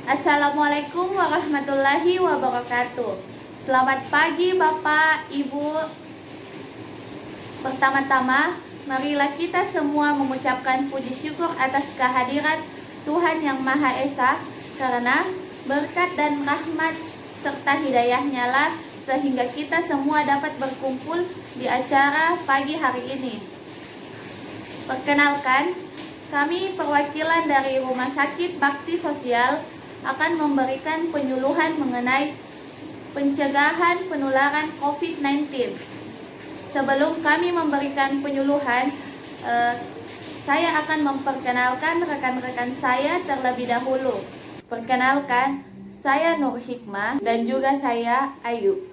Assalamualaikum warahmatullahi wabarakatuh. Selamat pagi Bapak, Ibu. Pertama-tama, marilah kita semua mengucapkan puji syukur atas kehadiran Tuhan Yang Maha Esa, karena berkat dan rahmat serta hidayahnya lah sehingga kita semua dapat berkumpul di acara pagi hari ini. Perkenalkan, kami perwakilan dari Rumah Sakit Bakti Sosial akan memberikan penyuluhan mengenai pencegahan penularan COVID-19. Sebelum kami memberikan penyuluhan, saya akan memperkenalkan rekan-rekan saya terlebih dahulu. Perkenalkan, saya Nur Hikmah dan juga saya Ayu.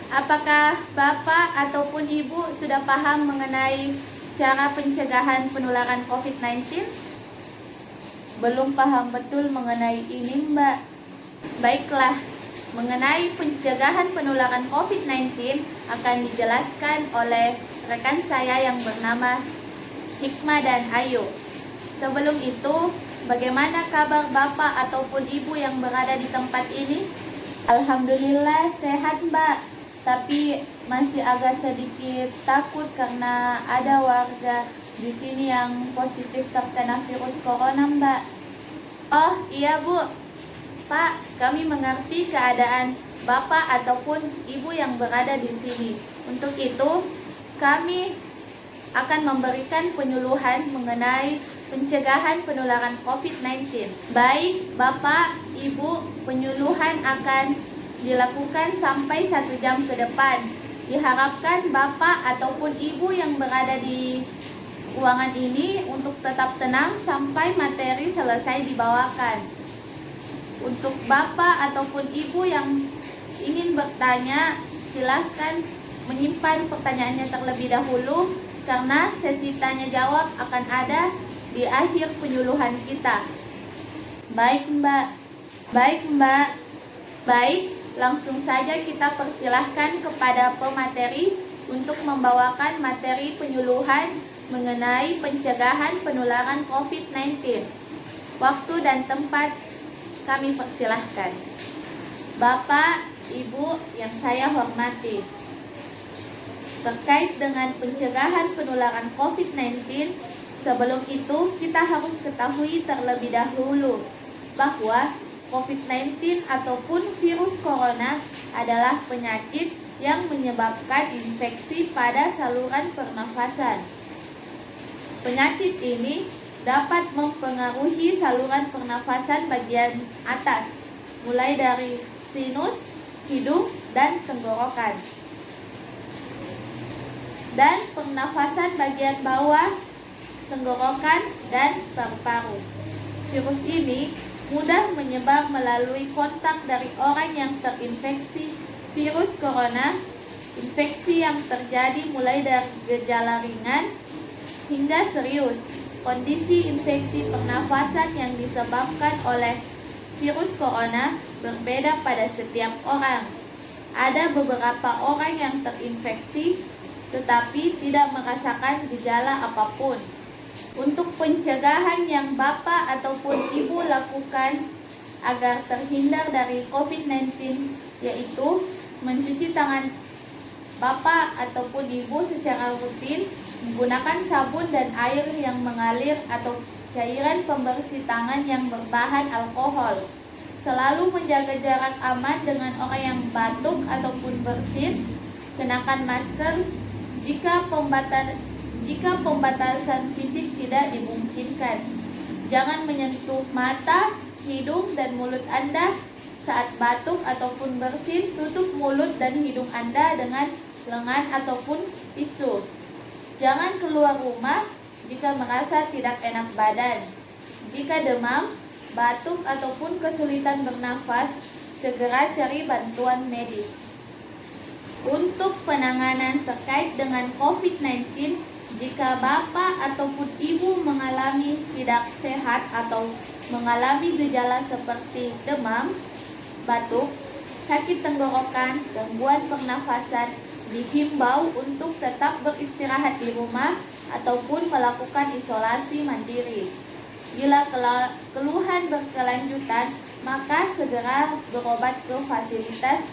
Apakah Bapak ataupun Ibu sudah paham mengenai cara pencegahan penularan COVID-19? Belum paham betul mengenai ini, Mbak. Baiklah, mengenai pencegahan penularan COVID-19 akan dijelaskan oleh rekan saya yang bernama Hikmah dan Ayu. Sebelum itu, bagaimana kabar Bapak ataupun Ibu yang berada di tempat ini? Alhamdulillah sehat, Mbak. Tapi masih agak sedikit takut karena ada warga di sini yang positif terkena virus corona, Mbak. Oh iya Bu, Pak, kami mengerti keadaan Bapak ataupun Ibu yang berada di sini. Untuk itu, kami akan memberikan penyuluhan mengenai pencegahan penularan COVID-19. Baik Bapak, Ibu, penyuluhan akan dilakukan sampai 1 jam ke depan. Diharapkan Bapak ataupun Ibu yang berada di ruangan ini untuk tetap tenang sampai materi selesai dibawakan. Untuk Bapak ataupun Ibu yang ingin bertanya, silahkan menyimpan pertanyaannya terlebih dahulu, karena sesi tanya jawab akan ada di akhir penyuluhan kita. Baik Mbak. Baik, langsung saja kita persilahkan kepada pemateri untuk membawakan materi penyuluhan mengenai pencegahan penularan COVID-19. Waktu dan tempat kami persilahkan. Bapak, Ibu yang saya hormati, terkait dengan pencegahan penularan COVID-19, sebelum itu kita harus ketahui terlebih dahulu bahwa COVID-19 ataupun virus corona adalah penyakit yang menyebabkan infeksi pada saluran pernafasan. Penyakit ini dapat mempengaruhi saluran pernafasan bagian atas, mulai dari sinus, hidung, dan tenggorokan, dan pernafasan bagian bawah, tenggorokan, dan paru-paru. Virus ini mudah menyebar melalui kontak dari orang yang terinfeksi virus corona. Infeksi yang terjadi mulai dari gejala ringan hingga serius. Kondisi infeksi pernafasan yang disebabkan oleh virus corona berbeda pada setiap orang. Ada beberapa orang yang terinfeksi tetapi tidak merasakan gejala apapun. Untuk pencegahan yang Bapak ataupun Ibu lakukan agar terhindar dari COVID-19, yaitu mencuci tangan Bapak ataupun Ibu secara rutin menggunakan sabun dan air yang mengalir atau cairan pembersih tangan yang berbahan alkohol. Selalu menjaga jarak aman dengan orang yang batuk ataupun bersin. Kenakan masker jika pembatasan fisik tidak dimungkinkan. Jangan menyentuh mata, hidung, dan mulut Anda saat batuk ataupun bersin. Tutup mulut dan hidung Anda dengan lengan ataupun tisu. Jangan keluar rumah jika merasa tidak enak badan. Jika demam, batuk, ataupun kesulitan bernafas, segera cari bantuan medis. Untuk penanganan terkait dengan COVID-19, jika Bapak ataupun Ibu mengalami tidak sehat atau mengalami gejala seperti demam, batuk, sakit tenggorokan, gangguan pernafasan, dihimbau untuk tetap beristirahat di rumah ataupun melakukan isolasi mandiri. Bila keluhan berkelanjutan, maka segera berobat ke fasilitas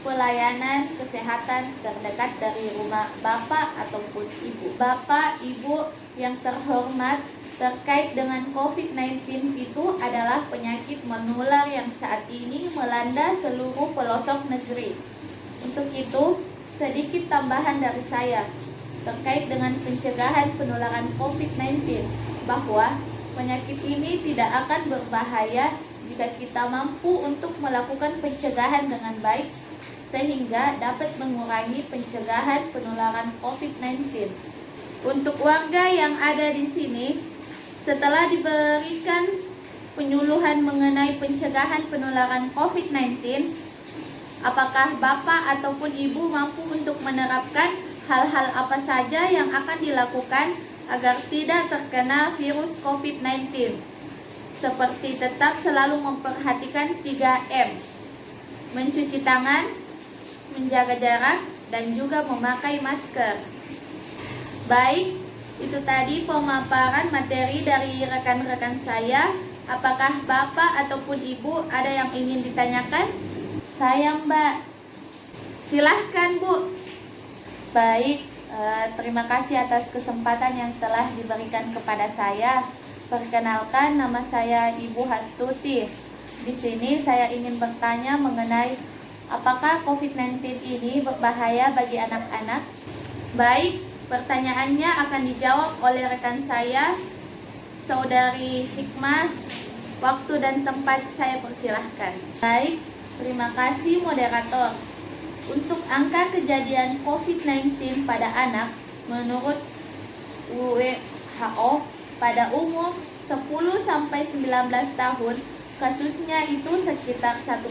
pelayanan kesehatan terdekat dari rumah Bapak ataupun Ibu. Bapak, Ibu yang terhormat, terkait dengan COVID-19 itu adalah penyakit menular yang saat ini melanda seluruh pelosok negeri. Untuk itu, sedikit tambahan dari saya terkait dengan pencegahan penularan COVID-19, bahwa penyakit ini tidak akan berbahaya jika kita mampu untuk melakukan pencegahan dengan baik, sehingga dapat mengurangi pencegahan penularan COVID-19. Untuk warga yang ada di sini, setelah diberikan penyuluhan mengenai pencegahan penularan COVID-19, apakah Bapak ataupun Ibu mampu untuk menerapkan hal-hal apa saja yang akan dilakukan agar tidak terkena virus COVID-19? Seperti tetap selalu memperhatikan 3M, mencuci tangan, menjaga jarak, dan juga memakai masker. Baik, itu tadi pemaparan materi dari rekan-rekan saya. Apakah Bapak ataupun Ibu ada yang ingin ditanyakan? Saya Mbak. Silahkan Bu. Baik, terima kasih atas kesempatan yang telah diberikan kepada saya. Perkenalkan, nama saya Ibu Hastuti. Di sini saya ingin bertanya mengenai apakah COVID-19 ini berbahaya bagi anak-anak? Baik, pertanyaannya akan dijawab oleh rekan saya, Saudari Hikmah. Waktu dan tempat saya persilahkan. Baik, terima kasih moderator. Untuk angka kejadian COVID-19 pada anak, menurut WHO, pada umur 10-19 tahun, kasusnya itu sekitar 1%,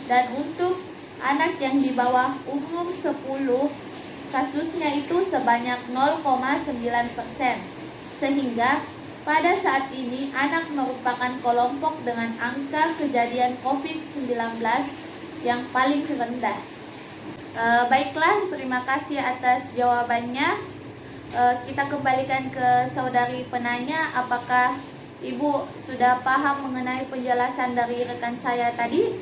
dan untuk anak yang di bawah umur 10, kasusnya itu sebanyak 0,9%. Sehingga pada saat ini anak merupakan kelompok dengan angka kejadian COVID-19 yang paling rendah. Baiklah, terima kasih atas jawabannya. Kita kembalikan ke saudari penanya. Apakah Ibu sudah paham mengenai penjelasan dari rekan saya tadi?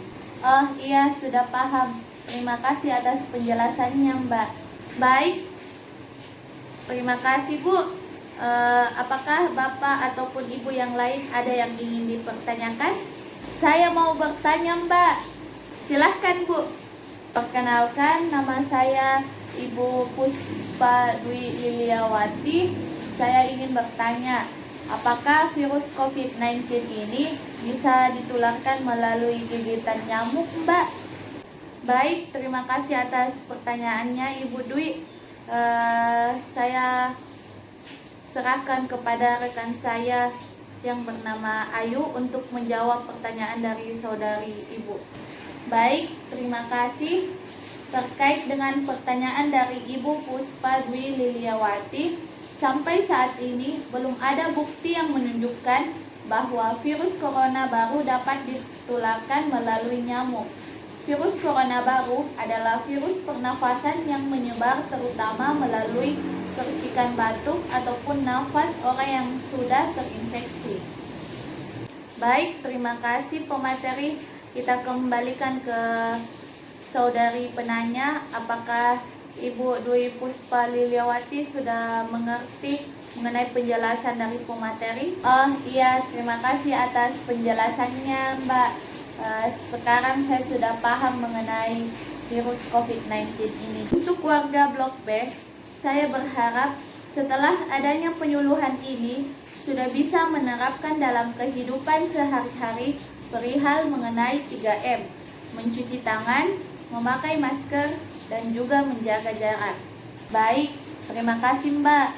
Iya, sudah paham. Terima kasih atas penjelasannya, Mbak. Baik, terima kasih Bu. Apakah Bapak ataupun Ibu yang lain ada yang ingin dipertanyakan? Saya mau bertanya Mbak. Silahkan Bu. Perkenalkan, nama saya Ibu Puspa Dwi Liliawati. Saya ingin bertanya, apakah virus COVID-19 ini bisa ditularkan melalui gigitan nyamuk Mbak? Baik, terima kasih atas pertanyaannya Ibu Dwi. Saya serahkan kepada rekan saya yang bernama Ayu untuk menjawab pertanyaan dari saudari Ibu. Baik, terima kasih. Terkait dengan pertanyaan dari Ibu Puspa Dwi Liliawati, sampai saat ini belum ada bukti yang menunjukkan bahwa virus corona baru dapat ditularkan melalui nyamuk. Virus corona baru adalah virus pernafasan yang menyebar terutama melalui percikan batuk ataupun nafas orang yang sudah terinfeksi. Baik, terima kasih pemateri. Kita kembalikan ke saudari penanya. Apakah Ibu Dwi Puspa Liliawati sudah mengerti mengenai penjelasan dari pemateri? Oh iya, terima kasih atas penjelasannya Mbak. Sekarang saya sudah paham mengenai virus COVID-19 ini. Untuk warga Blok B, saya berharap setelah adanya penyuluhan ini sudah bisa menerapkan dalam kehidupan sehari-hari perihal mengenai 3M, mencuci tangan, memakai masker, dan juga menjaga jarak. Baik, terima kasih Mbak.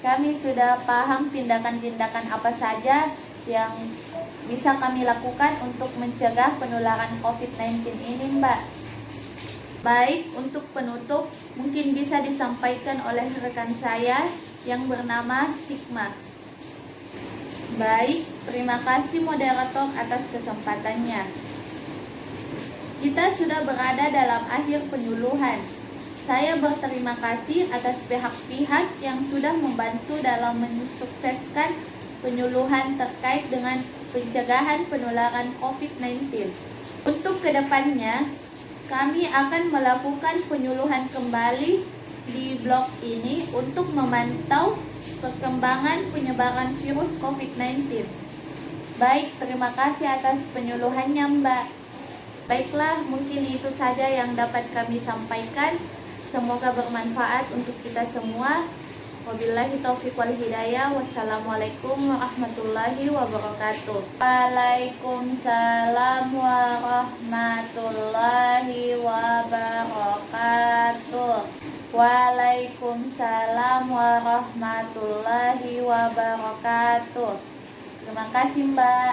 Kami sudah paham tindakan-tindakan apa saja yang bisa kami lakukan untuk mencegah penularan COVID-19 ini Mbak. Baik, untuk penutup mungkin bisa disampaikan oleh rekan saya yang bernama Hikmah. Baik, terima kasih moderator atas kesempatannya. Kita sudah berada dalam akhir penyuluhan. Saya berterima kasih atas pihak-pihak yang sudah membantu dalam mensukseskan penyuluhan terkait dengan pencegahan penularan COVID-19. Untuk kedepannya, kami akan melakukan penyuluhan kembali di blog ini untuk memantau perkembangan penyebaran virus COVID-19. Baik, terima kasih atas penyuluhannya, Mbak. Baiklah, mungkin itu saja yang dapat kami sampaikan. Semoga bermanfaat untuk kita semua. Wabillahi taufiq wal hidayah. Wassalamualaikum warahmatullahi wabarakatuh. Waalaikumsalam warahmatullahi wabarakatuh. Waalaikumsalam warahmatullahi wabarakatuh. Terima kasih, Mbak.